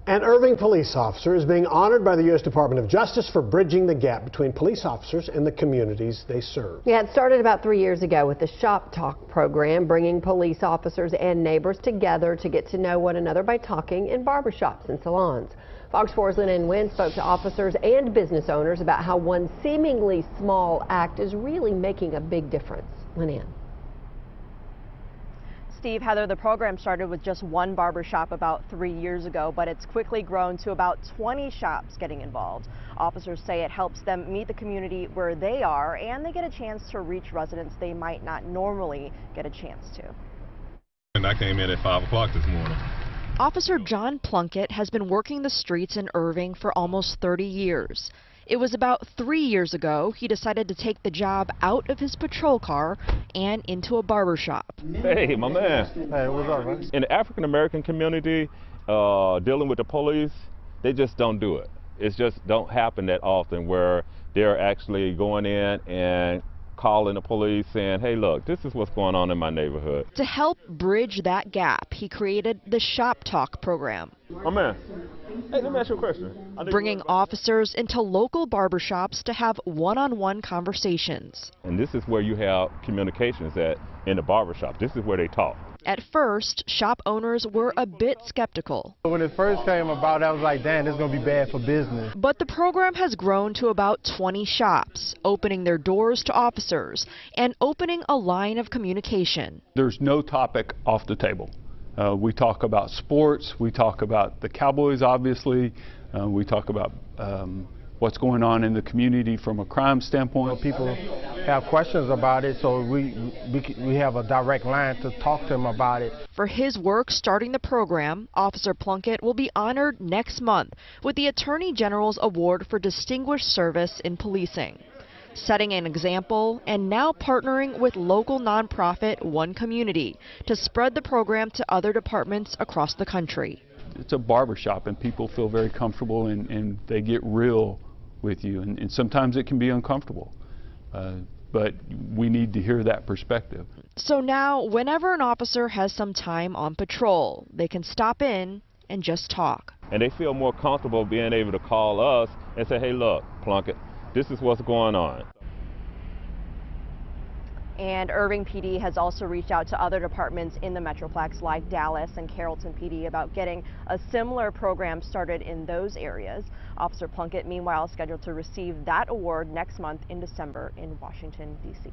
An Irving police officer is being honored by the U.S. Department of Justice for bridging the gap between police officers and the communities they serve. Yeah, it started about 3 years ago with the Shop Talk program, bringing police officers and neighbors together to get to know one another by talking in barbershops and salons. Fox 4's Lynn Wynn spoke to officers and business owners about how one seemingly small act is really making a big difference. Lynn. Steve, Heather, the program started with just one barbershop about 3 years ago, but it's quickly grown to about 20 shops getting involved. Officers say it helps them meet the community where they are, and they get a chance to reach residents they might not normally get a chance to. And I came in at 5 o'clock this morning. Officer John Plunkett has been working the streets in Irving for almost 30 years. It was about 3 years ago he decided to take the job out of his patrol car and into a barbershop. Hey, my man. Hey, what's up, man? In the African American community, dealing with the police, they just don't do it. It just don't happen that often where they're actually going in and calling the police saying, hey, look, this is what's going on in my neighborhood. To help bridge that gap, he created the Shop Talk program. My man, hey, let me ask you a question. Bringing officers into local barbershops to have one-on-one conversations. And this is where you have communications at in the barbershop. This is where they talk. At first, shop owners were a bit skeptical. When it first came about, I was like, damn, this is going to be bad for business. But the program has grown to about 20 shops, opening their doors to officers and opening a line of communication. There's no topic off the table. We talk about sports, we talk about the Cowboys, obviously, we talk about what's going on in the community from a crime standpoint. People have questions about it, so we have a direct line to talk to them about it. For his work starting the program, Officer Plunkett will be honored next month with the Attorney General's Award for Distinguished Service in Policing. Setting an example and now partnering with local nonprofit One Community to spread the program to other departments across the country. It's a barbershop and people feel very comfortable and they get real with you, and sometimes it can be uncomfortable, but we need to hear that perspective. So now whenever an officer has some time on patrol, they can stop in and just talk. And they feel more comfortable being able to call us and say, hey, look, Plunkett, this is what's going on. And Irving PD has also reached out to other departments in the Metroplex like Dallas and Carrollton PD about getting a similar program started in those areas. Officer Plunkett, meanwhile, is scheduled to receive that award next month in December in Washington, D.C.